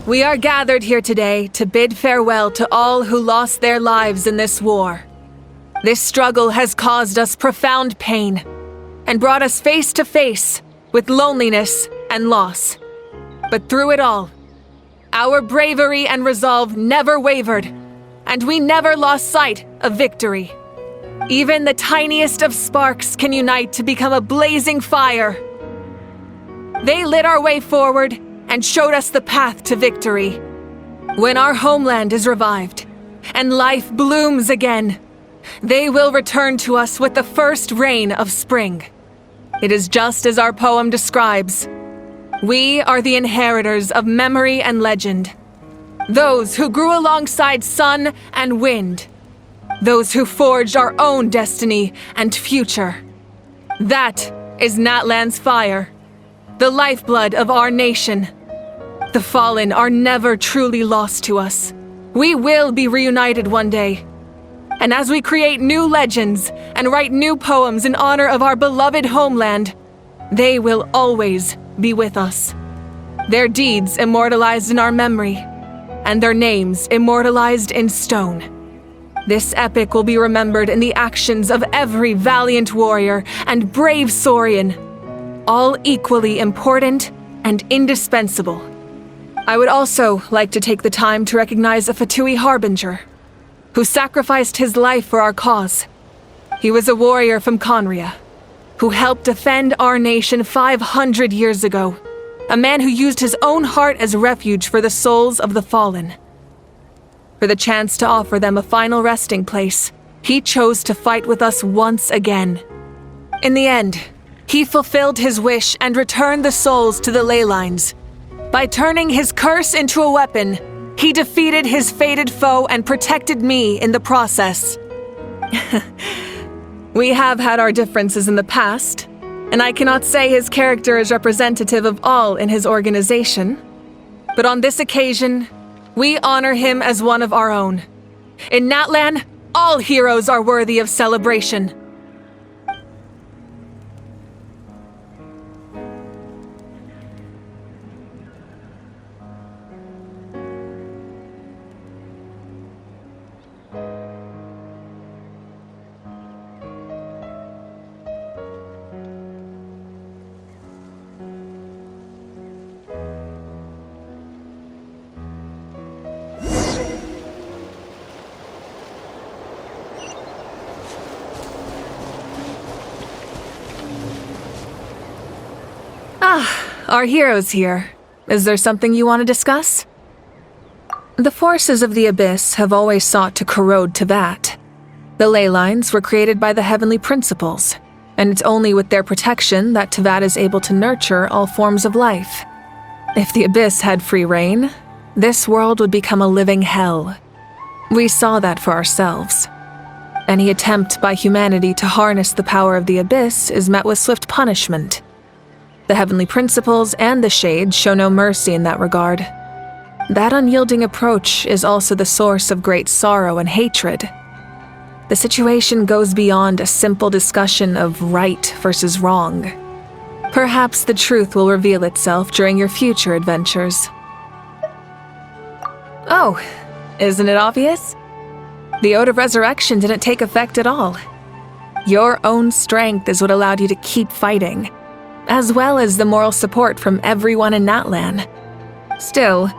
We are gathered here today to bid farewell to all who lost their lives in this war. This struggle has caused us profound pain and brought us face to face with loneliness and loss. But through it all, our bravery and resolve never wavered, and we never lost sight of victory. Even the tiniest of sparks can unite to become a blazing fire. They lit our way forward and showed us the path to victory. When our homeland is revived and life blooms again, they will return to us with the first rain of spring. It is just as our poem describes. We are the inheritors of memory and legend. Those who grew alongside sun and wind. Those who forged our own destiny and future. That is Natlan's fire, the lifeblood of our nation. The fallen are never truly lost to us. We will be reunited one day. And as we create new legends and write new poems in honor of our beloved homeland, they will always be with us. Their deeds immortalized in our memory, and their names immortalized in stone. This epic will be remembered in the actions of every valiant warrior and brave Saurian, all equally important and indispensable. I would also like to take the time to recognize a Fatui harbinger, who sacrificed his life for our cause. He was a warrior from Conria, who helped defend our nation 500 years ago, a man who used his own heart as refuge for the souls of the fallen. For the chance to offer them a final resting place, he chose to fight with us once again. In the end, he fulfilled his wish and returned the souls to the ley lines. By turning his curse into a weapon, he defeated his fated foe and protected me in the process. We have had our differences in the past, and I cannot say his character is representative of all in his organization. But on this occasion, we honor him as one of our own. In Natlan, all heroes are worthy of celebration. Our hero's here. Is there something you want to discuss? The forces of the Abyss have always sought to corrode Tevat. The ley lines were created by the heavenly principles, and it's only with their protection that Tevat is able to nurture all forms of life. If the Abyss had free reign, this world would become a living hell. We saw that for ourselves. Any attempt by humanity to harness the power of the Abyss is met with swift punishment. The heavenly principles and the Shades show no mercy in that regard. That unyielding approach is also the source of great sorrow and hatred. The situation goes beyond a simple discussion of right versus wrong. Perhaps the truth will reveal itself during your future adventures. Oh, isn't it obvious? The Ode of Resurrection didn't take effect at all. Your own strength is what allowed you to keep fighting, as well as the moral support from everyone in Natlan. Still,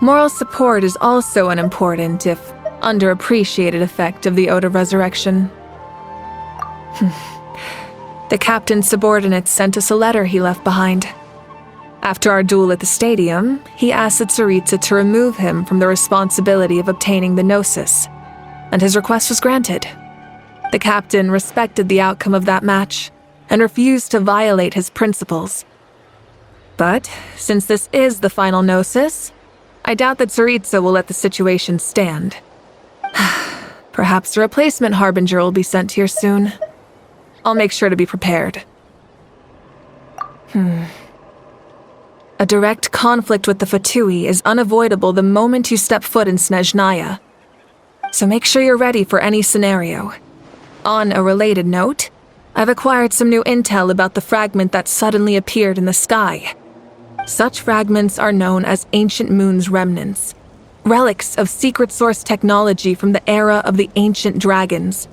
moral support is also an important, if underappreciated, effect of the Ode of Resurrection. The captain's subordinates sent us a letter he left behind. After our duel at the stadium, he asked Tsaritsa to remove him from the responsibility of obtaining the Gnosis, and his request was granted. The captain respected the outcome of that match and refused to violate his principles. But, since this is the final Gnosis, I doubt that Tsaritsa will let the situation stand. Perhaps a replacement Harbinger will be sent here soon. I'll make sure to be prepared. A direct conflict with the Fatui is unavoidable the moment you step foot in Snezhnaya. So make sure you're ready for any scenario. On a related note, I've acquired some new intel about the fragment that suddenly appeared in the sky. Such fragments are known as Ancient Moon's remnants, relics of secret source technology from the era of the ancient dragons.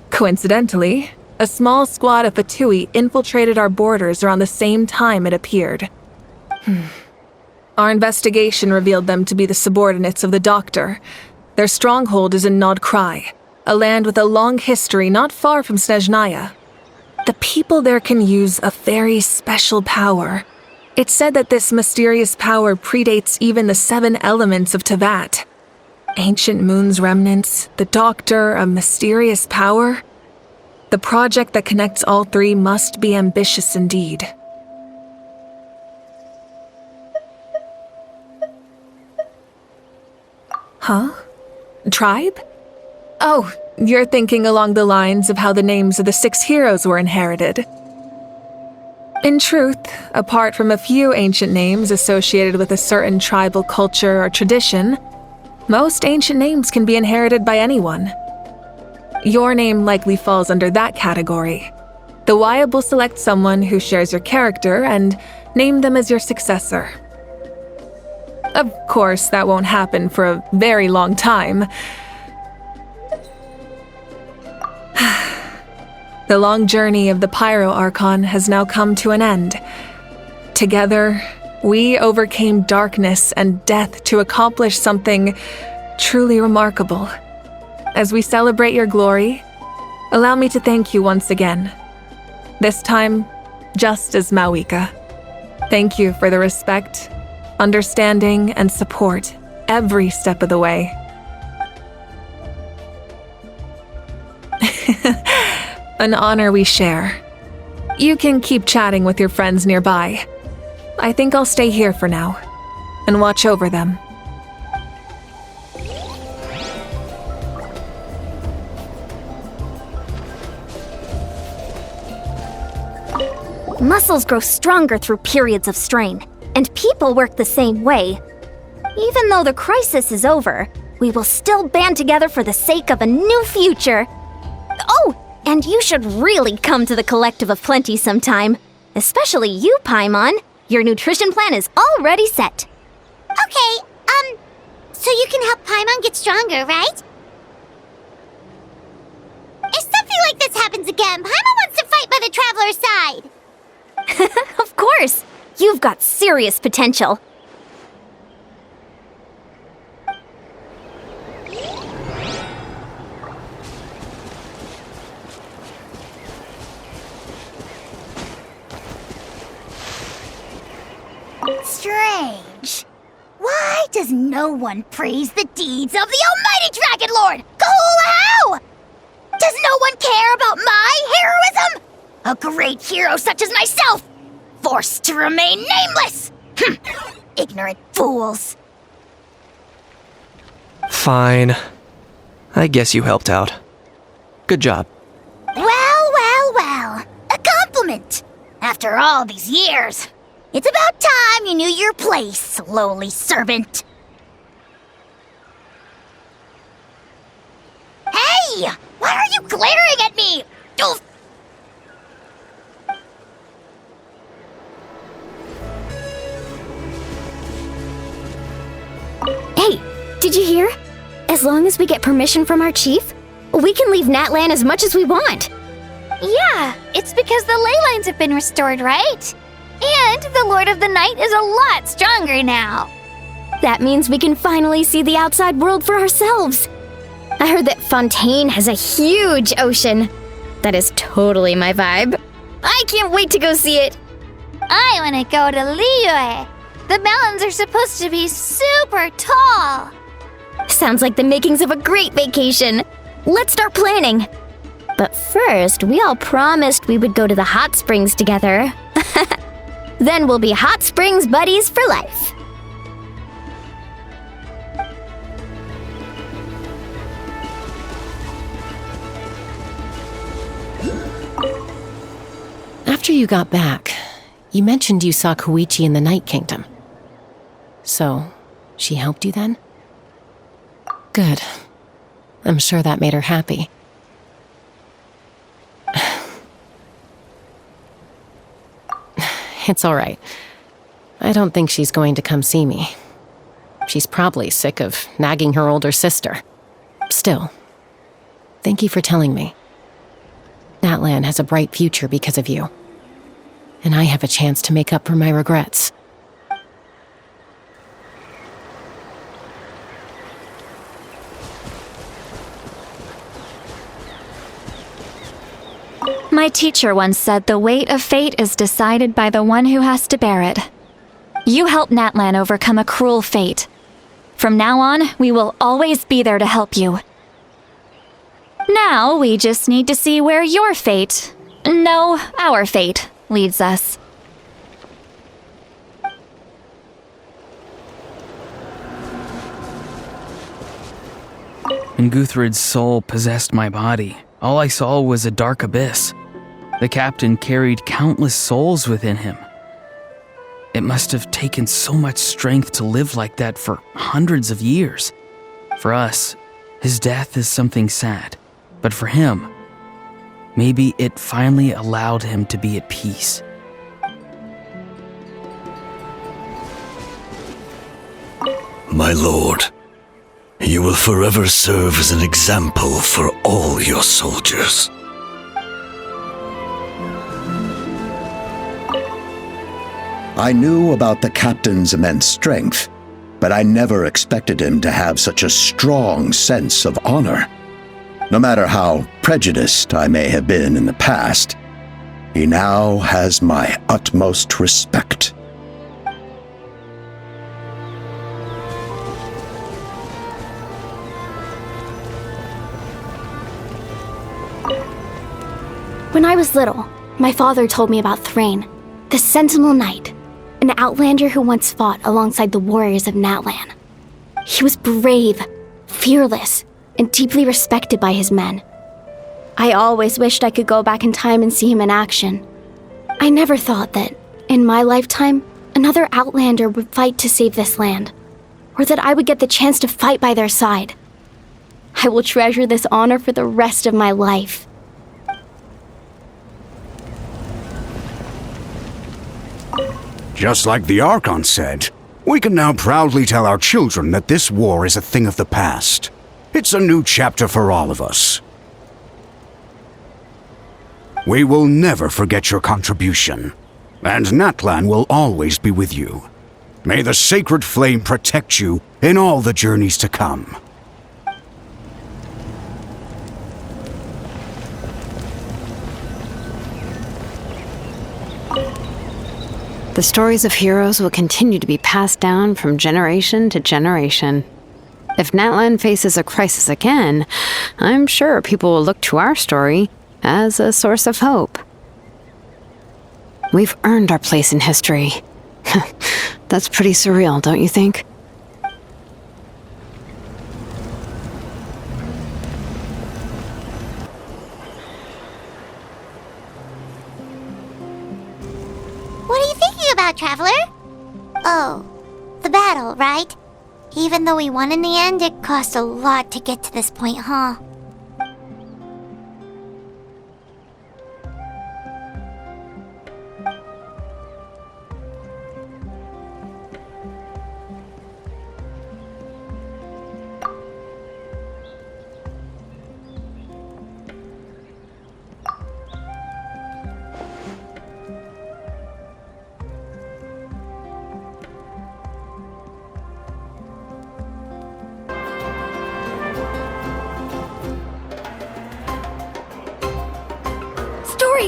Coincidentally, a small squad of Fatui infiltrated our borders around the same time it appeared. Our investigation revealed them to be the subordinates of the Doctor. Their stronghold is in Nod Krai, a land with a long history not far from Snezhnaya. The people there can use a very special power. It's said that this mysterious power predates even the 7 elements of Tevat. Ancient Moon's remnants, the Doctor, a mysterious power. The project that connects all 3 must be ambitious indeed. Huh? Tribe? Oh, you're thinking along the lines of how the names of the 6 heroes were inherited. In truth, apart from a few ancient names associated with a certain tribal culture or tradition, most ancient names can be inherited by anyone. Your name likely falls under that category. The Wyab will select someone who shares your character and name them as your successor. Of course, that won't happen for a very long time. The long journey of the Pyro Archon has now come to an end. Together, we overcame darkness and death to accomplish something truly remarkable. As we celebrate your glory, allow me to thank you once again. This time, just as Mawika. Thank you for the respect, understanding, and support every step of the way. An honor we share. You can keep chatting with your friends nearby. I think I'll stay here for now and watch over them. Muscles grow stronger through periods of strain, and people work the same way. Even though the crisis is over, we will still band together for the sake of a new future. Oh, and you should really come to the Collective of Plenty sometime. Especially you, Paimon. Your nutrition plan is already set. Okay, so you can help Paimon get stronger, right? If something like this happens again, Paimon wants to fight by the Traveler's side. Of course! You've got serious potential. Strange. Why does no one praise the deeds of the Almighty Dragon Lord, Kahoolahau? Does no one care about my heroism? A great hero such as myself, forced to remain nameless! Ignorant fools. Fine. I guess you helped out. Good job. Well. A compliment. After all these years. It's about time you knew your place, lowly servant. Hey! Why are you glaring at me? Oof. Hey, did you hear? As long as we get permission from our chief, we can leave Natlan as much as we want. Yeah, it's because the ley lines have been restored, right? And the Lord of the Night is a lot stronger now. That means we can finally see the outside world for ourselves. I heard that Fontaine has a huge ocean. That is totally my vibe. I can't wait to go see it. I want to go to Liyue. The mountains are supposed to be super tall. Sounds like the makings of a great vacation. Let's start planning. But first, we all promised we would go to the hot springs together. Then we'll be hot springs buddies for life. After you got back, you mentioned you saw Koichi in the Night Kingdom. So, she helped you then? Good. I'm sure that made her happy. It's all right. I don't think she's going to come see me. She's probably sick of nagging her older sister. Still, thank you for telling me. Natlan has a bright future because of you. And I have a chance to make up for my regrets. My teacher once said the weight of fate is decided by the one who has to bear it. You helped Natlan overcome a cruel fate. From now on, we will always be there to help you. Now, we just need to see where your fate, no, our fate, leads us. When Guthred's soul possessed my body, all I saw was a dark abyss. The captain carried countless souls within him. It must have taken so much strength to live like that for hundreds of years. For us, his death is something sad. But for him, maybe it finally allowed him to be at peace. My lord, you will forever serve as an example for all your soldiers. I knew about the captain's immense strength, but I never expected him to have such a strong sense of honor. No matter how prejudiced I may have been in the past, he now has my utmost respect. When I was little, my father told me about Thrain, the Sentinel Knight, an outlander who once fought alongside the warriors of Natlan. He was brave, fearless, and deeply respected by his men. I always wished I could go back in time and see him in action. I never thought that, in my lifetime, another outlander would fight to save this land, or that I would get the chance to fight by their side. I will treasure this honor for the rest of my life. Just like the Archon said, we can now proudly tell our children that this war is a thing of the past. It's a new chapter for all of us. We will never forget your contribution, and Natlan will always be with you. May the sacred flame protect you in all the journeys to come. The stories of heroes will continue to be passed down from generation to generation. If Natlan faces a crisis again, I'm sure people will look to our story as a source of hope. We've earned our place in history. That's pretty surreal, don't you think? What are you thinking about, Traveler? Oh, the battle, right? Even though we won in the end, it cost a lot to get to this point, huh?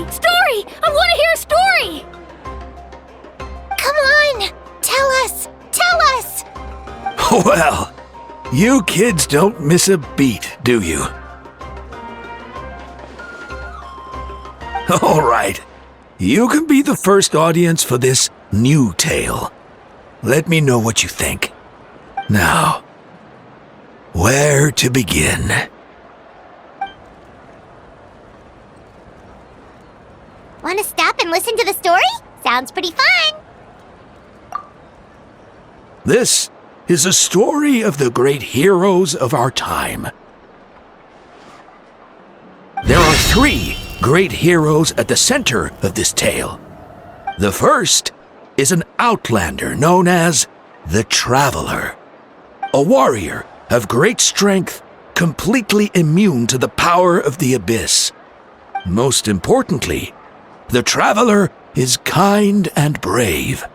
Story! I want to hear a story! Come on! Tell us! Tell us! Well, you kids don't miss a beat, do you? All right. You can be the first audience for this new tale. Let me know what you think. Now, where to begin? Want to stop and listen to the story? Sounds pretty fun! This is a story of the great heroes of our time. There are 3 great heroes at the center of this tale. The first is an outlander known as the Traveler. A warrior of great strength, completely immune to the power of the abyss. Most importantly, the Traveler is kind and brave.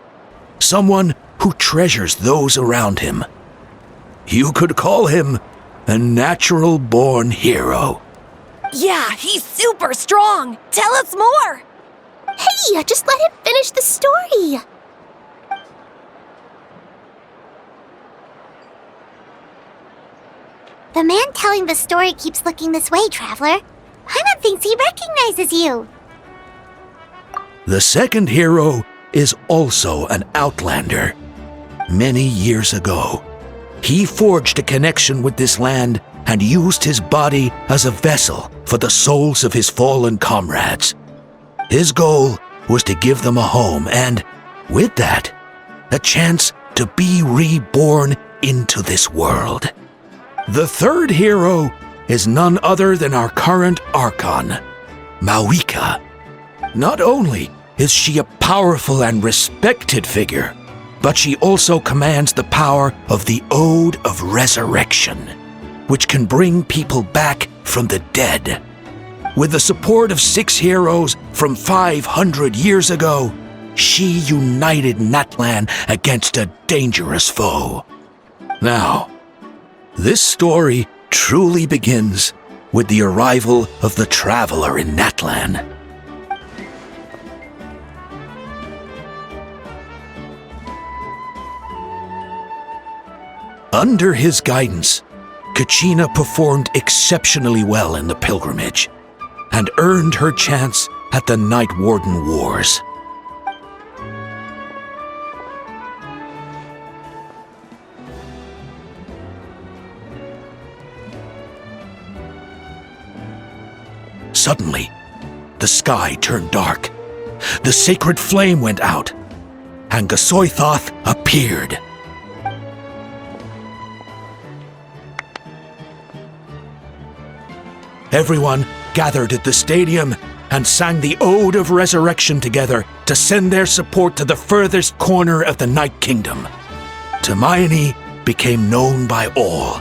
Someone who treasures those around him. You could call him a natural-born hero. Yeah, he's super strong. Tell us more. Hey, just let him finish the story. The man telling the story keeps looking this way, Traveler. Paimon thinks he recognizes you. The second hero is also an outlander. Many years ago, he forged a connection with this land and used his body as a vessel for the souls of his fallen comrades. His goal was to give them a home and, with that, a chance to be reborn into this world. The third hero is none other than our current Archon, Mawika. Not only is she a powerful and respected figure, but she also commands the power of the Ode of Resurrection, which can bring people back from the dead. With the support of 6 heroes from 500 years ago, she united Natlan against a dangerous foe. Now, this story truly begins with the arrival of the Traveler in Natlan. Under his guidance, Kachina performed exceptionally well in the pilgrimage and earned her chance at the Night Warden Wars. Suddenly, the sky turned dark, the sacred flame went out, and Gasoithoth appeared. Everyone gathered at the stadium and sang the Ode of Resurrection together to send their support to the furthest corner of the Night Kingdom. Hermione became known by all,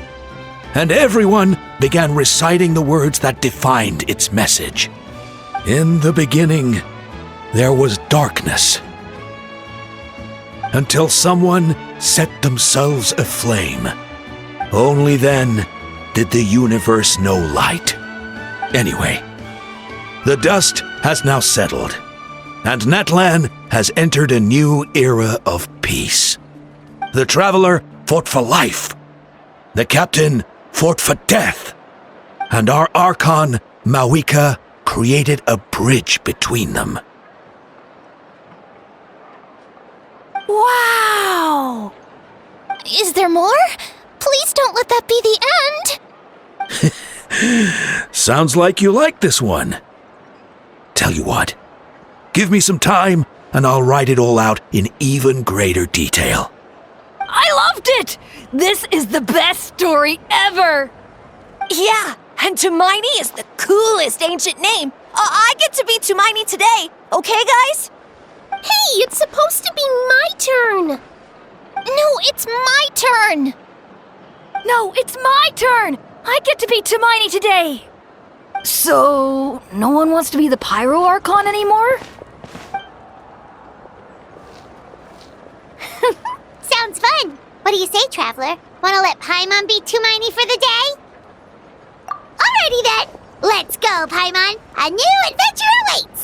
and everyone began reciting the words that defined its message. In the beginning, there was darkness, until someone set themselves aflame. Only then did the universe know light. Anyway, the dust has now settled, and Natlan has entered a new era of peace. The Traveler fought for life, the Captain fought for death, and our Archon, Mawika, created a bridge between them. Wow! Is there more? Please don't let that be the end! Sounds like you like this one. Tell you what, give me some time and I'll write it all out in even greater detail. I loved it! This is the best story ever! Yeah, and Hermione is the coolest ancient name. I get to be Hermione today, okay guys? Hey, it's supposed to be my turn! No, it's my turn! No, it's my turn! I get to be Hermione today! So, no one wants to be the Pyro Archon anymore? Sounds fun! What do you say, Traveler? Wanna let Paimon be Hermione for the day? Alrighty then! Let's go, Paimon! A new adventure awaits!